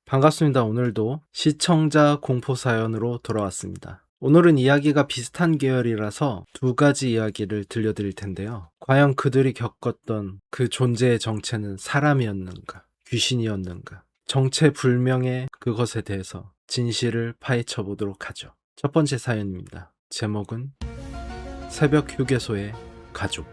반갑습니다. 오늘도 시청자 공포 사연으로 돌아왔습니다. 오늘은 이야기가 비슷한 계열이라서 두 가지 이야기를 들려드릴 텐데요. 과연 그들이 겪었던 그 존재의 정체는 사람이었는가, 귀신이었는가, 정체 불명의 그것에 대해서 진실을 파헤쳐 보도록 하죠. 첫 번째 사연입니다. 제목은 새벽 휴게소의 가족.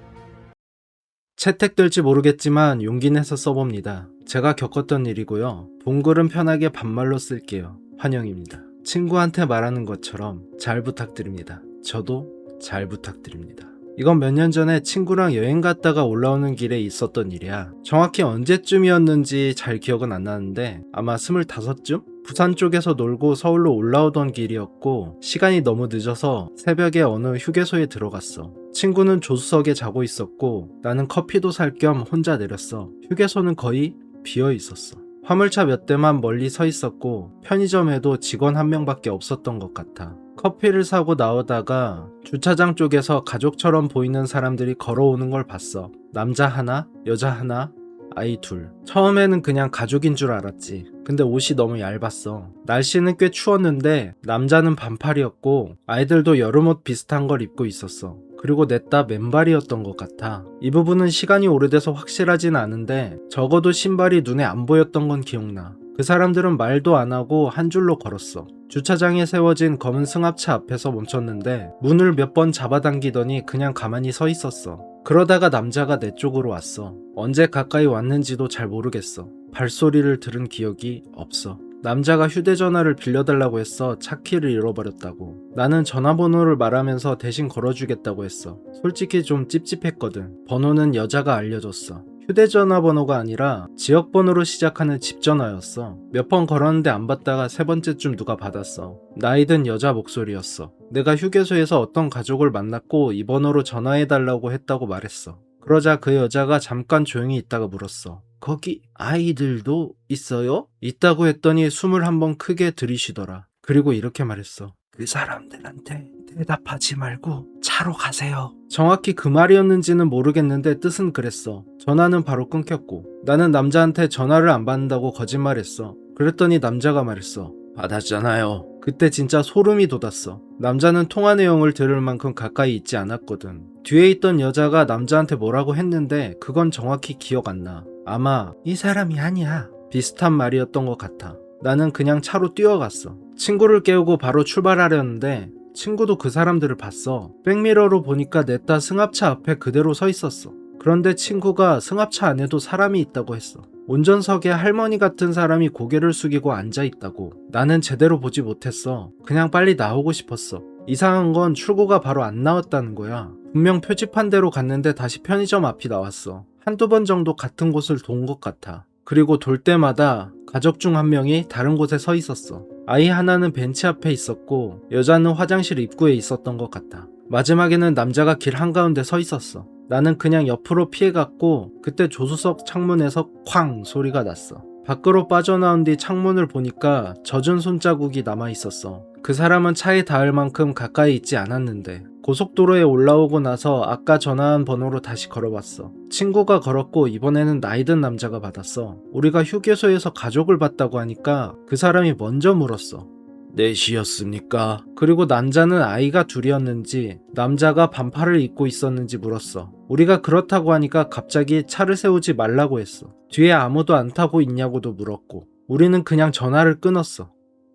채택될지 모르겠지만 용기 내서 써봅니다. 제가 겪었던 일이고요. 본글은 편하게 반말로 쓸게요. 환영입니다. 친구한테 말하는 것처럼 잘 부탁드립니다. 저도 잘 부탁드립니다. 이건 몇 년 전에 친구랑 여행 갔다가 올라오는 길에 있었던 일이야. 정확히 언제쯤이었는지 잘 기억은 안 나는데 아마 25쯤? 부산 쪽에서 놀고 서울로 올라오던 길이었고 시간이 너무 늦어서 새벽에 어느 휴게소에 들어갔어. 친구는 조수석에 자고 있었고 나는 커피도 살 겸 혼자 내렸어. 휴게소는 거의 비어 있었어. 화물차 몇 대만 멀리 서 있었고 편의점에도 직원 한 명밖에 없었던 것 같아. 커피를 사고 나오다가 주차장 쪽에서 가족처럼 보이는 사람들이 걸어오는 걸 봤어. 남자 하나, 여자 하나, 아이 둘. 처음에는 그냥 가족인 줄 알았지. 근데 옷이 너무 얇았어. 날씨는 꽤 추웠는데 남자는 반팔이었고 아이들도 여름옷 비슷한 걸 입고 있었어. 그리고 넷다 맨발이었던 것 같아. 이 부분은 시간이 오래돼서 확실하진 않은데 적어도 신발이 눈에 안 보였던 건 기억나. 그 사람들은 말도 안 하고 한 줄로 걸었어. 주차장에 세워진 검은 승합차 앞에서 멈췄는데 문을 몇 번 잡아당기더니 그냥 가만히 서 있었어. 그러다가 남자가 내 쪽으로 왔어. 언제 가까이 왔는지도 잘 모르겠어. 발소리를 들은 기억이 없어. 남자가 휴대전화를 빌려달라고 했어. 차키를 잃어버렸다고. 나는 전화번호를 말하면서 대신 걸어주겠다고 했어. 솔직히 좀 찝찝했거든. 번호는 여자가 알려줬어. 휴대전화 번호가 아니라 지역번호로 시작하는 집전화였어. 몇 번 걸었는데 안 받다가 세 번째쯤 누가 받았어. 나이든 여자 목소리였어. 내가 휴게소에서 어떤 가족을 만났고 이 번호로 전화해달라고 했다고 말했어. 그러자 그 여자가 잠깐 조용히 있다가 물었어. 거기 아이들도 있어요? 있다고 했더니 숨을 한번 크게 들이쉬더라. 그리고 이렇게 말했어. 그 사람들한테 대답하지 말고 차로 가세요. 정확히 그 말이었는지는 모르겠는데 뜻은 그랬어. 전화는 바로 끊겼고 나는 남자한테 전화를 안 받는다고 거짓말했어. 그랬더니 남자가 말했어. 받았잖아요. 그때 진짜 소름이 돋았어. 남자는 통화 내용을 들을 만큼 가까이 있지 않았거든. 뒤에 있던 여자가 남자한테 뭐라고 했는데 그건 정확히 기억 안 나. 아마 이 사람이 아니야. 비슷한 말이었던 것 같아. 나는 그냥 차로 뛰어갔어. 친구를 깨우고 바로 출발하려는데 친구도 그 사람들을 봤어. 백미러로 보니까 냈다 승합차 앞에 그대로 서 있었어. 그런데 친구가 승합차 안에도 사람이 있다고 했어. 운전석에 할머니 같은 사람이 고개를 숙이고 앉아있다고. 나는 제대로 보지 못했어. 그냥 빨리 나오고 싶었어. 이상한 건 출구가 바로 안 나왔다는 거야. 분명 표지판 대로 갔는데 다시 편의점 앞이 나왔어. 한두 번 정도 같은 곳을 돈 것 같아. 그리고 돌 때마다 가족 중 한 명이 다른 곳에 서 있었어. 아이 하나는 벤치 앞에 있었고 여자는 화장실 입구에 있었던 것 같아. 마지막에는 남자가 길 한가운데 서 있었어. 나는 그냥 옆으로 피해갔고 그때 조수석 창문에서 쾅 소리가 났어. 밖으로 빠져나온 뒤 창문을 보니까 젖은 손자국이 남아있었어. 그 사람은 차에 닿을 만큼 가까이 있지 않았는데 고속도로에 올라오고 나서 아까 전화한 번호로 다시 걸어봤어. 친구가 걸었고 이번에는 나이든 남자가 받았어. 우리가 휴게소에서 가족을 봤다고 하니까 그 사람이 먼저 물었어. 넷이었습니까? 그리고 남자는 아이가 둘이었는지 남자가 반팔을 입고 있었는지 물었어. 우리가 그렇다고 하니까 갑자기 차를 세우지 말라고 했어. 뒤에 아무도 안 타고 있냐고도 물었고 우리는 그냥 전화를 끊었어.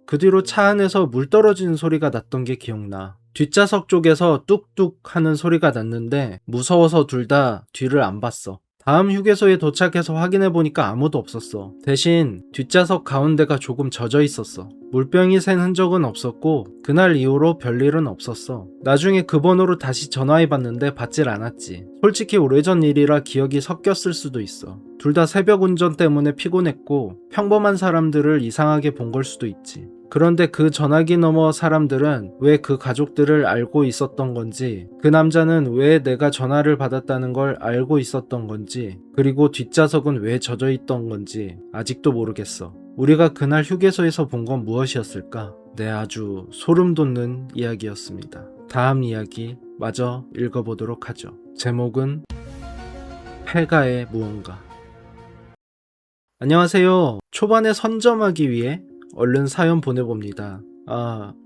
그 뒤로 차 안에서 물 떨어지는 소리가 났던 게 기억나. 뒷좌석 쪽에서 뚝뚝 하는 소리가 났는데 무서워서 둘 다 뒤를 안 봤어. 다음 휴게소에 도착해서 확인해보니까 아무도 없었어. 대신 뒷좌석 가운데가 조금 젖어 있었어. 물병이 샌 흔적은 없었고 그날 이후로 별일은 없었어. 나중에 그 번호로 다시 전화해봤는데 받질 않았지. 솔직히 오래전 일이라 기억이 섞였을 수도 있어. 둘 다 새벽 운전 때문에 피곤했고 평범한 사람들을 이상하게 본 걸 수도 있지. 그런데 그 전화기 너머 사람들은 왜 그 가족들을 알고 있었던 건지, 그 남자는 왜 내가 전화를 받았다는 걸 알고 있었던 건지, 그리고 뒷좌석은 왜 젖어 있던 건지 아직도 모르겠어. 우리가 그날 휴게소에서 본 건 무엇이었을까? 네, 아주 소름 돋는 이야기였습니다. 다음 이야기 마저 읽어보도록 하죠. 제목은 폐가의 무언가. 안녕하세요. 초반에 선점하기 위해 얼른 사연 보내봅니다.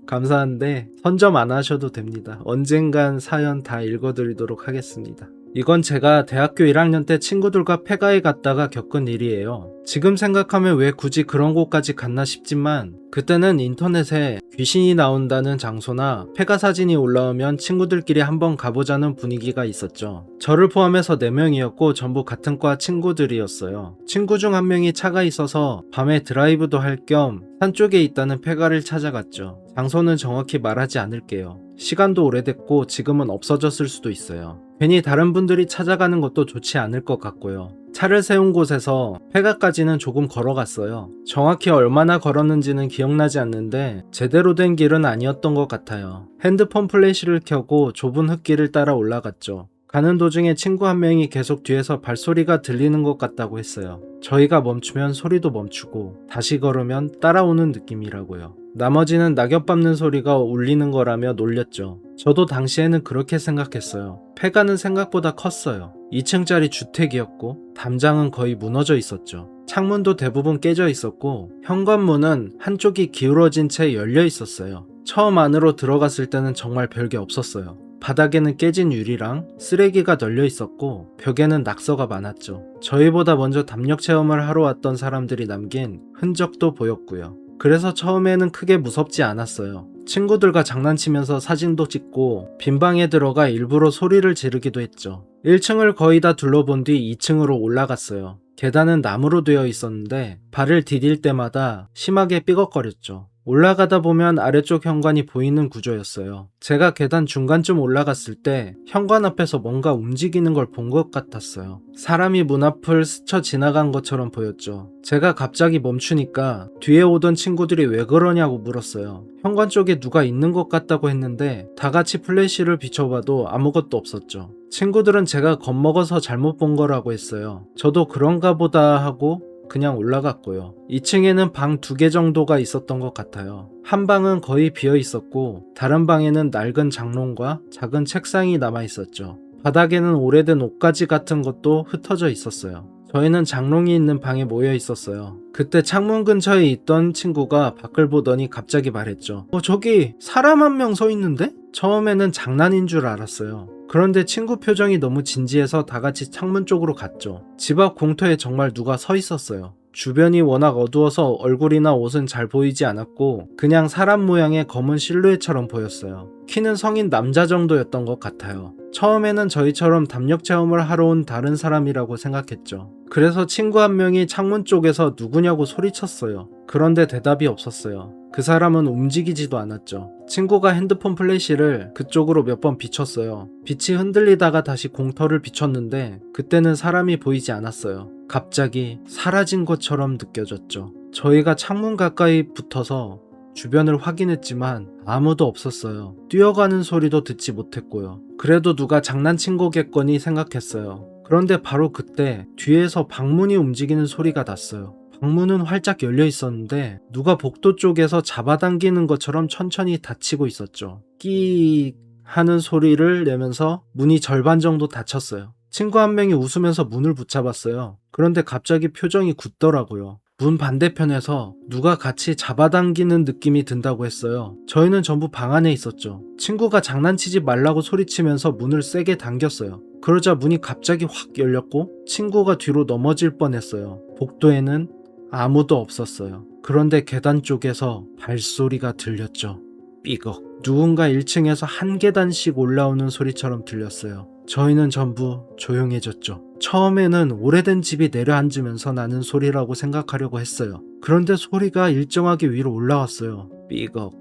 감사한데 선점 안 하셔도 됩니다. 언젠간 사연 다 읽어드리도록 하겠습니다. 이건 제가 대학교 1학년 때 친구들과 폐가에 갔다가 겪은 일이에요. 지금 생각하면 왜 굳이 그런 곳까지 갔나 싶지만 그때는 인터넷에 귀신이 나온다는 장소나 폐가 사진이 올라오면 친구들끼리 한번 가보자는 분위기가 있었죠. 저를 포함해서 4명이었고 전부 같은 과 친구들이었어요. 친구 중 한 명이 차가 있어서 밤에 드라이브도 할 겸 산 쪽에 있다는 폐가를 찾아갔죠. 장소는 정확히 말하지 않을게요. 시간도 오래됐고 지금은 없어졌을 수도 있어요. 괜히 다른 분들이 찾아가는 것도 좋지 않을 것 같고요. 차를 세운 곳에서 폐가까지는 조금 걸어갔어요. 정확히 얼마나 걸었는지는 기억나지 않는데 제대로 된 길은 아니었던 것 같아요. 핸드폰 플래시를 켜고 좁은 흙길을 따라 올라갔죠. 가는 도중에 친구 한 명이 계속 뒤에서 발소리가 들리는 것 같다고 했어요. 저희가 멈추면 소리도 멈추고 다시 걸으면 따라오는 느낌이라고요. 나머지는 낙엽 밟는 소리가 울리는 거라며 놀렸죠. 저도 당시에는 그렇게 생각했어요. 폐가는 생각보다 컸어요. 2층짜리 주택이었고 담장은 거의 무너져 있었죠. 창문도 대부분 깨져 있었고 현관문은 한쪽이 기울어진 채 열려 있었어요. 처음 안으로 들어갔을 때는 정말 별게 없었어요. 바닥에는 깨진 유리랑 쓰레기가 널려 있었고 벽에는 낙서가 많았죠. 저희보다 먼저 담력 체험을 하러 왔던 사람들이 남긴 흔적도 보였고요. 그래서 처음에는 크게 무섭지 않았어요. 친구들과 장난치면서 사진도 찍고 빈 방에 들어가 일부러 소리를 지르기도 했죠. 1층을 거의 다 둘러본 뒤 2층으로 올라갔어요. 계단은 나무로 되어 있었는데 발을 디딜 때마다 심하게 삐걱거렸죠. 올라가다 보면 아래쪽 현관이 보이는 구조였어요. 제가 계단 중간쯤 올라갔을 때 현관 앞에서 뭔가 움직이는 걸 본 것 같았어요. 사람이 문 앞을 스쳐 지나간 것처럼 보였죠. 제가 갑자기 멈추니까 뒤에 오던 친구들이 왜 그러냐고 물었어요. 현관 쪽에 누가 있는 것 같다고 했는데 다 같이 플래시를 비춰봐도 아무것도 없었죠. 친구들은 제가 겁먹어서 잘못 본 거라고 했어요. 저도 그런가 보다 하고 그냥 올라갔고요. 2층에는 방 2개 정도가 있었던 것 같아요. 한 방은 거의 비어 있었고 다른 방에는 낡은 장롱과 작은 책상이 남아 있었죠. 바닥에는 오래된 옷가지 같은 것도 흩어져 있었어요. 저희는 장롱이 있는 방에 모여 있었어요. 그때 창문 근처에 있던 친구가 밖을 보더니 갑자기 말했죠. 저기 사람 한 명 서 있는데? 처음에는 장난인 줄 알았어요. 그런데 친구 표정이 너무 진지해서 다 같이 창문 쪽으로 갔죠. 집 앞 공터에 정말 누가 서 있었어요. 주변이 워낙 어두워서 얼굴이나 옷은 잘 보이지 않았고 그냥 사람 모양의 검은 실루엣처럼 보였어요. 키는 성인 남자 정도였던 것 같아요. 처음에는 저희처럼 담력 체험을 하러 온 다른 사람이라고 생각했죠. 그래서 친구 한 명이 창문 쪽에서 누구냐고 소리쳤어요. 그런데 대답이 없었어요. 그 사람은 움직이지도 않았죠. 친구가 핸드폰 플래시를 그쪽으로 몇 번 비췄어요. 빛이 흔들리다가 다시 공터를 비췄는데 그때는 사람이 보이지 않았어요. 갑자기 사라진 것처럼 느껴졌죠. 저희가 창문 가까이 붙어서 주변을 확인했지만 아무도 없었어요. 뛰어가는 소리도 듣지 못했고요. 그래도 누가 장난친 거겠거니 생각했어요. 그런데 바로 그때 뒤에서 방문이 움직이는 소리가 났어요. 방문은 활짝 열려 있었는데 누가 복도 쪽에서 잡아당기는 것처럼 천천히 닫히고 있었죠. 끼익 하는 소리를 내면서 문이 절반 정도 닫혔어요. 친구 한 명이 웃으면서 문을 붙잡았어요. 그런데 갑자기 표정이 굳더라고요. 문 반대편에서 누가 같이 잡아당기는 느낌이 든다고 했어요. 저희는 전부 방 안에 있었죠. 친구가 장난치지 말라고 소리치면서 문을 세게 당겼어요. 그러자 문이 갑자기 확 열렸고 친구가 뒤로 넘어질 뻔했어요. 복도에는 아무도 없었어요. 그런데 계단 쪽에서 발소리가 들렸죠. 삐걱. 누군가 1층에서 한 계단씩 올라오는 소리처럼 들렸어요. 저희는 전부 조용해졌죠. 처음에는 오래된 집이 내려앉으면서 나는 소리라고 생각하려고 했어요. 그런데 소리가 일정하게 위로 올라왔어요. 삐걱,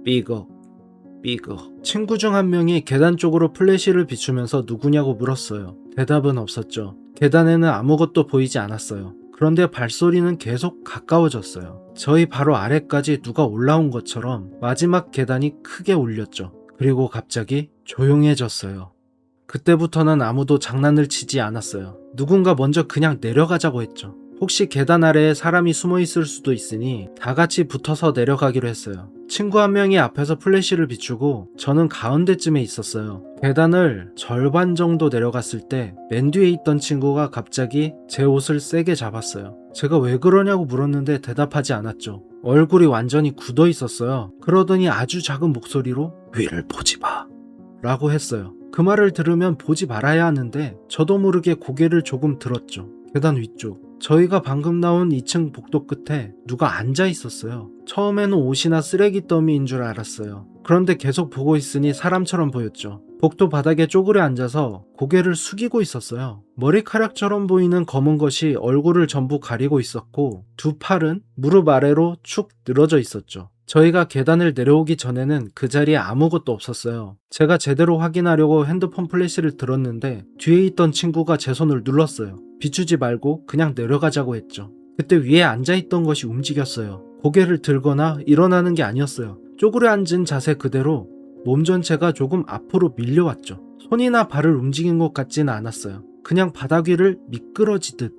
삐걱, 삐걱. 친구 중 한 명이 계단 쪽으로 플래시를 비추면서 누구냐고 물었어요. 대답은 없었죠. 계단에는 아무것도 보이지 않았어요. 그런데 발소리는 계속 가까워졌어요. 저희 바로 아래까지 누가 올라온 것처럼 마지막 계단이 크게 울렸죠. 그리고 갑자기 조용해졌어요. 그때부터는 아무도 장난을 치지 않았어요. 누군가 먼저 그냥 내려가자고 했죠. 혹시 계단 아래에 사람이 숨어 있을 수도 있으니 다 같이 붙어서 내려가기로 했어요. 친구 한 명이 앞에서 플래시를 비추고 저는 가운데쯤에 있었어요. 계단을 절반 정도 내려갔을 때 맨 뒤에 있던 친구가 갑자기 제 옷을 세게 잡았어요. 제가 왜 그러냐고 물었는데 대답하지 않았죠. 얼굴이 완전히 굳어 있었어요. 그러더니 아주 작은 목소리로 위를 보지 마 라고 했어요. 그 말을 들으면 보지 말아야 하는데 저도 모르게 고개를 조금 들었죠. 계단 위쪽. 저희가 방금 나온 2층 복도 끝에 누가 앉아 있었어요. 처음에는 옷이나 쓰레기 더미인 줄 알았어요. 그런데 계속 보고 있으니 사람처럼 보였죠. 복도 바닥에 쪼그려 앉아서 고개를 숙이고 있었어요. 머리카락처럼 보이는 검은 것이 얼굴을 전부 가리고 있었고 두 팔은 무릎 아래로 축 늘어져 있었죠. 저희가 계단을 내려오기 전에는 그 자리에 아무것도 없었어요. 제가 제대로 확인하려고 핸드폰 플래시를 들었는데 뒤에 있던 친구가 제 손을 눌렀어요. 비추지 말고 그냥 내려가자고 했죠. 그때 위에 앉아있던 것이 움직였어요. 고개를 들거나 일어나는 게 아니었어요. 쪼그려 앉은 자세 그대로 몸 전체가 조금 앞으로 밀려왔죠. 손이나 발을 움직인 것 같지는 않았어요. 그냥 바닥 위를 미끄러지듯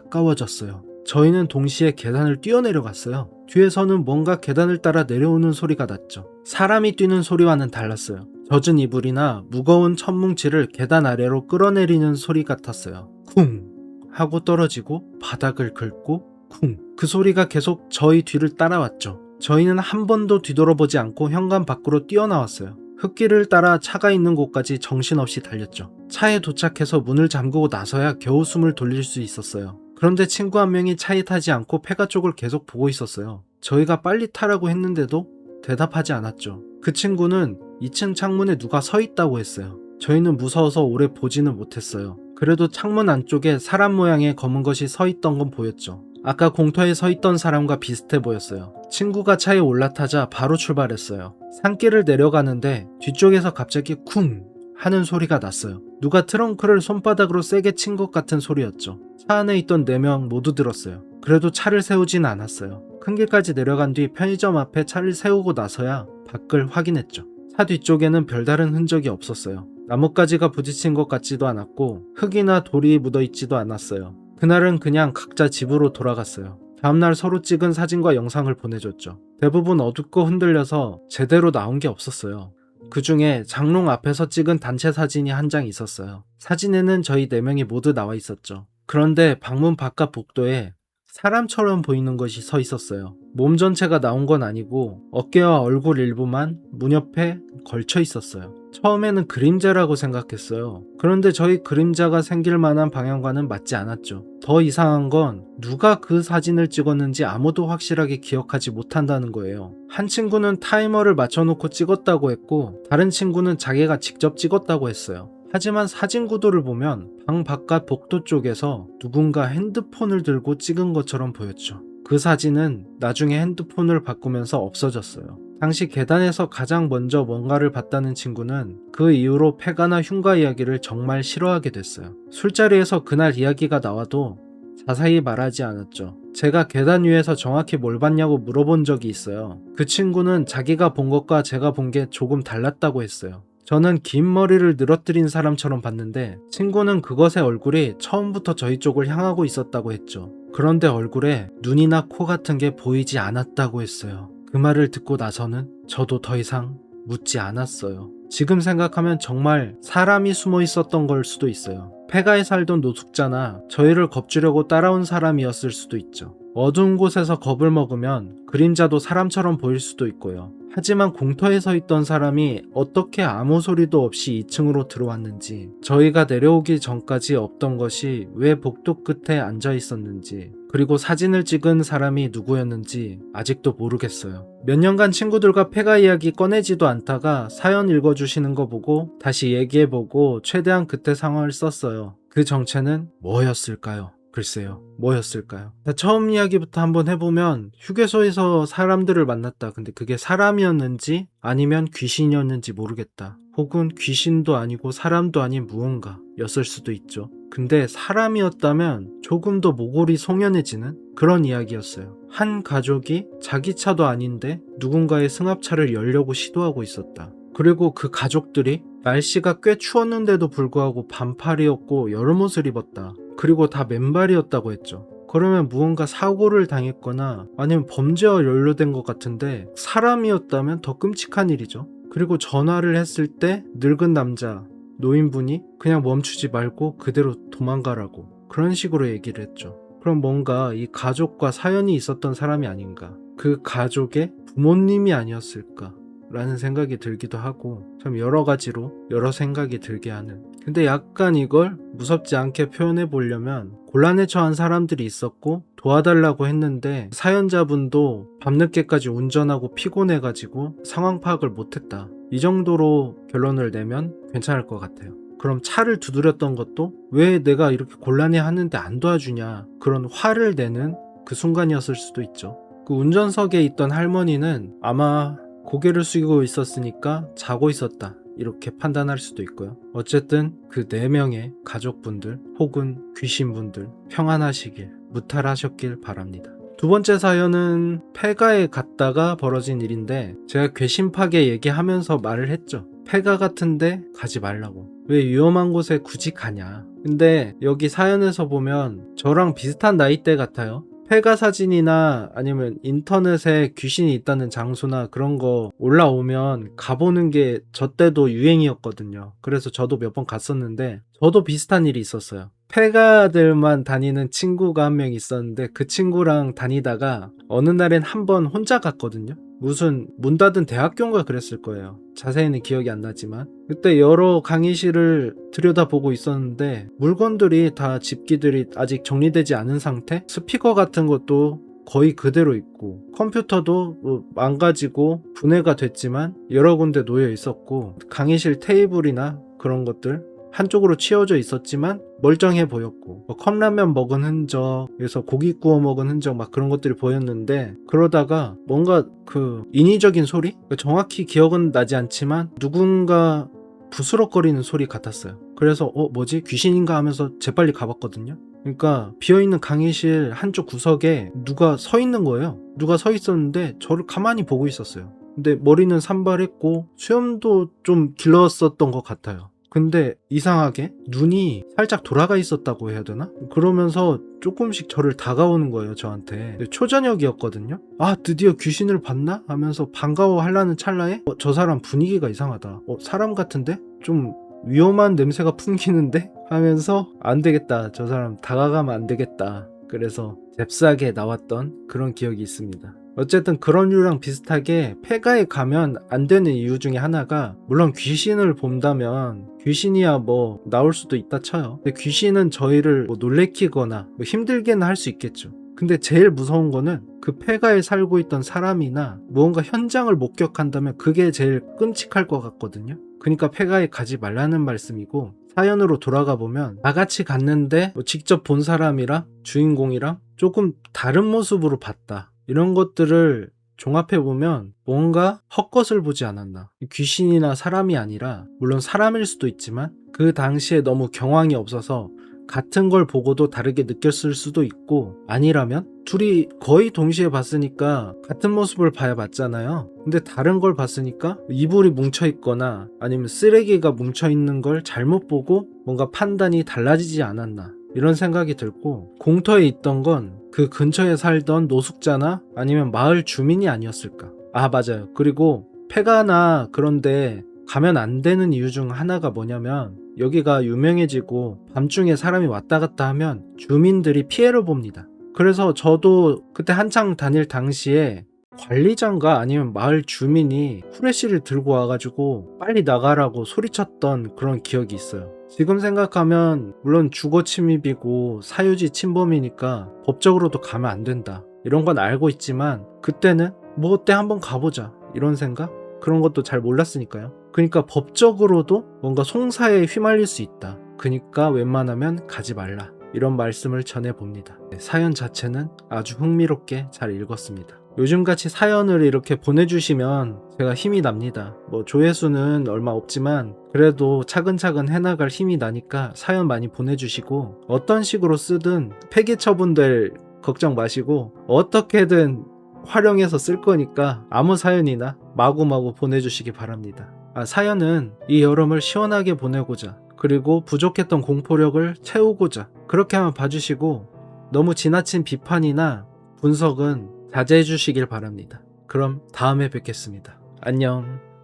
가까워졌어요. 저희는 동시에 계단을 뛰어내려갔어요. 뒤에서는 뭔가 계단을 따라 내려오는 소리가 났죠. 사람이 뛰는 소리와는 달랐어요. 젖은 이불이나 무거운 천뭉치를 계단 아래로 끌어내리는 소리 같았어요. 쿵 하고 떨어지고 바닥을 긁고 쿵. 그 소리가 계속 저희 뒤를 따라왔죠. 저희는 한 번도 뒤돌아보지 않고 현관 밖으로 뛰어나왔어요. 흙길을 따라 차가 있는 곳까지 정신없이 달렸죠. 차에 도착해서 문을 잠그고 나서야 겨우 숨을 돌릴 수 있었어요. 그런데 친구 한 명이 차에 타지 않고 폐가 쪽을 계속 보고 있었어요. 저희가 빨리 타라고 했는데도 대답하지 않았죠. 그 친구는 2층 창문에 누가 서 있다고 했어요. 저희는 무서워서 오래 보지는 못했어요. 그래도 창문 안쪽에 사람 모양의 검은 것이 서 있던 건 보였죠. 아까 공터에 서 있던 사람과 비슷해 보였어요. 친구가 차에 올라타자 바로 출발했어요. 산길을 내려가는데 뒤쪽에서 갑자기 쿵 하는 소리가 났어요. 누가 트렁크를 손바닥으로 세게 친 것 같은 소리였죠. 차 안에 있던 4명 모두 들었어요. 그래도 차를 세우진 않았어요. 큰 길까지 내려간 뒤 편의점 앞에 차를 세우고 나서야 밖을 확인했죠. 차 뒤쪽에는 별다른 흔적이 없었어요. 나뭇가지가 부딪힌 것 같지도 않았고 흙이나 돌이 묻어있지도 않았어요. 그날은 그냥 각자 집으로 돌아갔어요. 다음날 서로 찍은 사진과 영상을 보내줬죠. 대부분 어둡고 흔들려서 제대로 나온 게 없었어요. 그 중에 장롱 앞에서 찍은 단체 사진이 한 장 있었어요. 사진에는 저희 4명이 모두 나와 있었죠. 그런데 방문 바깥 복도에 사람처럼 보이는 것이 서 있었어요. 몸 전체가 나온 건 아니고 어깨와 얼굴 일부만 문 옆에 걸쳐 있었어요. 처음에는 그림자라고 생각했어요. 그런데 저희 그림자가 생길 만한 방향과는 맞지 않았죠. 더 이상한 건 누가 그 사진을 찍었는지 아무도 확실하게 기억하지 못한다는 거예요. 한 친구는 타이머를 맞춰놓고 찍었다고 했고 다른 친구는 자기가 직접 찍었다고 했어요. 하지만 사진 구도를 보면 방 바깥 복도 쪽에서 누군가 핸드폰을 들고 찍은 것처럼 보였죠. 그 사진은 나중에 핸드폰을 바꾸면서 없어졌어요. 당시 계단에서 가장 먼저 뭔가를 봤다는 친구는 그 이후로 폐가나 흉가 이야기를 정말 싫어하게 됐어요. 술자리에서 그날 이야기가 나와도 자세히 말하지 않았죠. 제가 계단 위에서 정확히 뭘 봤냐고 물어본 적이 있어요. 그 친구는 자기가 본 것과 제가 본 게 조금 달랐다고 했어요. 저는 긴 머리를 늘어뜨린 사람처럼 봤는데 친구는 그것의 얼굴이 처음부터 저희 쪽을 향하고 있었다고 했죠. 그런데 얼굴에 눈이나 코 같은 게 보이지 않았다고 했어요. 그 말을 듣고 나서는 저도 더 이상 묻지 않았어요. 지금 생각하면 정말 사람이 숨어 있었던 걸 수도 있어요. 폐가에 살던 노숙자나 저희를 겁주려고 따라온 사람이었을 수도 있죠. 어두운 곳에서 겁을 먹으면 그림자도 사람처럼 보일 수도 있고요. 하지만 공터에 서 있던 사람이 어떻게 아무 소리도 없이 2층으로 들어왔는지, 저희가 내려오기 전까지 없던 것이 왜 복도 끝에 앉아 있었는지, 그리고 사진을 찍은 사람이 누구였는지 아직도 모르겠어요. 몇 년간 친구들과 폐가 이야기 꺼내지도 않다가 사연 읽어주시는 거 보고 다시 얘기해보고 최대한 그때 상황을 썼어요. 그 정체는 뭐였을까요? 글쎄요, 뭐였을까요? 처음 이야기부터 한번 해보면 휴게소에서 사람들을 만났다. 근데 그게 사람이었는지 아니면 귀신이었는지 모르겠다. 혹은 귀신도 아니고 사람도 아닌 무언가였을 수도 있죠. 근데 사람이었다면 조금 더 모골이 송연해지는 그런 이야기였어요. 한 가족이 자기 차도 아닌데 누군가의 승합차를 열려고 시도하고 있었다. 그리고 그 가족들이 날씨가 꽤 추웠는데도 불구하고 반팔이었고 여름옷을 입었다. 그리고 다 맨발이었다고 했죠. 그러면 무언가 사고를 당했거나 아니면 범죄와 연루된 것 같은데 사람이었다면 더 끔찍한 일이죠. 그리고 전화를 했을 때 늙은 남자, 노인분이 그냥 멈추지 말고 그대로 도망가라고 그런 식으로 얘기를 했죠. 그럼 뭔가 이 가족과 사연이 있었던 사람이 아닌가, 그 가족의 부모님이 아니었을까 라는 생각이 들기도 하고, 참 여러 가지로 여러 생각이 들게 하는. 근데 약간 이걸 무섭지 않게 표현해 보려면 곤란에 처한 사람들이 있었고 도와달라고 했는데 사연자분도 밤늦게까지 운전하고 피곤해가지고 상황 파악을 못했다, 이 정도로 결론을 내면 괜찮을 것 같아요. 그럼 차를 두드렸던 것도 왜 내가 이렇게 곤란해 하는데 안 도와주냐, 그런 화를 내는 그 순간이었을 수도 있죠. 그 운전석에 있던 할머니는 아마 고개를 숙이고 있었으니까 자고 있었다, 이렇게 판단할 수도 있고요. 어쨌든 그 4명의 가족분들 혹은 귀신분들 평안하시길, 무탈하셨길 바랍니다. 두 번째 사연은 폐가에 갔다가 벌어진 일인데, 제가 괘씸하게 얘기하면서 말을 했죠. 폐가 같은데 가지 말라고. 왜 위험한 곳에 굳이 가냐. 근데 여기 사연에서 보면 저랑 비슷한 나이대 같아요. 폐가 사진이나 아니면 인터넷에 귀신이 있다는 장소나 그런 거 올라오면 가보는 게 저 때도 유행이었거든요. 그래서 저도 몇 번 갔었는데 저도 비슷한 일이 있었어요. 폐가들만 다니는 친구가 한 명 있었는데 그 친구랑 다니다가 어느 날엔 한 번 혼자 갔거든요. 무슨 문 닫은 대학교인가 그랬을 거예요. 자세히는 기억이 안 나지만 그때 여러 강의실을 들여다보고 있었는데 물건들이 다 집기들이 아직 정리되지 않은 상태? 스피커 같은 것도 거의 그대로 있고 컴퓨터도 망가지고 분해가 됐지만 여러 군데 놓여 있었고 강의실 테이블이나 그런 것들 한쪽으로 치워져 있었지만 멀쩡해 보였고 컵라면 먹은 흔적, 그래서 고기 구워 먹은 흔적 막 그런 것들이 보였는데, 그러다가 뭔가 그 인위적인 소리? 정확히 기억은 나지 않지만 누군가 부스럭거리는 소리 같았어요. 그래서 뭐지? 귀신인가 하면서 재빨리 가봤거든요. 그러니까 비어있는 강의실 한쪽 구석에 누가 서 있는 거예요. 누가 서 있었는데 저를 가만히 보고 있었어요. 근데 머리는 산발했고 수염도 좀 길렀었던 것 같아요. 근데 이상하게 눈이 살짝 돌아가 있었다고 해야 되나? 그러면서 조금씩 저를 다가오는 거예요, 저한테. 초저녁이었거든요. 아, 드디어 귀신을 봤나? 하면서 반가워하려는 찰나에 저 사람 분위기가 이상하다. 사람 같은데? 좀 위험한 냄새가 풍기는데? 하면서 안 되겠다, 저 사람 다가가면 안 되겠다. 그래서 잽싸게 나왔던 그런 기억이 있습니다. 어쨌든 그런 이유랑 비슷하게 폐가에 가면 안 되는 이유 중에 하나가, 물론 귀신을 본다면 귀신이야 뭐 나올 수도 있다 쳐요. 근데 귀신은 저희를 뭐 놀래키거나 뭐 힘들게는 할 수 있겠죠. 근데 제일 무서운 거는 그 폐가에 살고 있던 사람이나 무언가 현장을 목격한다면 그게 제일 끔찍할 것 같거든요. 그러니까 폐가에 가지 말라는 말씀이고, 사연으로 돌아가 보면 다 같이 갔는데 직접 본 사람이랑 주인공이랑 조금 다른 모습으로 봤다, 이런 것들을 종합해보면 뭔가 헛것을 보지 않았나. 귀신이나 사람이 아니라, 물론 사람일 수도 있지만 그 당시에 너무 경황이 없어서 같은 걸 보고도 다르게 느꼈을 수도 있고, 아니라면 둘이 거의 동시에 봤으니까 같은 모습을 봐야 맞잖아요. 근데 다른 걸 봤으니까 이불이 뭉쳐있거나 아니면 쓰레기가 뭉쳐있는 걸 잘못 보고 뭔가 판단이 달라지지 않았나, 이런 생각이 들고, 공터에 있던 건 그 근처에 살던 노숙자나 아니면 마을 주민이 아니었을까. 아, 맞아요. 그리고 폐가나 그런데 가면 안 되는 이유 중 하나가 뭐냐면, 여기가 유명해지고 밤중에 사람이 왔다 갔다 하면 주민들이 피해를 봅니다. 그래서 저도 그때 한창 다닐 당시에 관리자인가 아니면 마을 주민이 후레쉬를 들고 와가지고 빨리 나가라고 소리쳤던 그런 기억이 있어요. 지금 생각하면 물론 주거 침입이고 사유지 침범이니까 법적으로도 가면 안 된다, 이런 건 알고 있지만 그때는 뭐 어때 한번 가보자, 이런 생각? 그런 것도 잘 몰랐으니까요. 그러니까 법적으로도 뭔가 송사에 휘말릴 수 있다, 그러니까 웬만하면 가지 말라, 이런 말씀을 전해봅니다. 사연 자체는 아주 흥미롭게 잘 읽었습니다. 요즘같이 사연을 이렇게 보내주시면 제가 힘이 납니다. 뭐 조회수는 얼마 없지만 그래도 차근차근 해나갈 힘이 나니까 사연 많이 보내주시고, 어떤 식으로 쓰든 폐기 처분될 걱정 마시고 어떻게든 활용해서 쓸 거니까 아무 사연이나 마구마구 보내주시기 바랍니다. 사연은 이 여름을 시원하게 보내고자, 그리고 부족했던 공포력을 채우고자 그렇게 한번 봐주시고, 너무 지나친 비판이나 분석은 자제해 주시길 바랍니다. 그럼 다음에 뵙겠습니다. 안녕.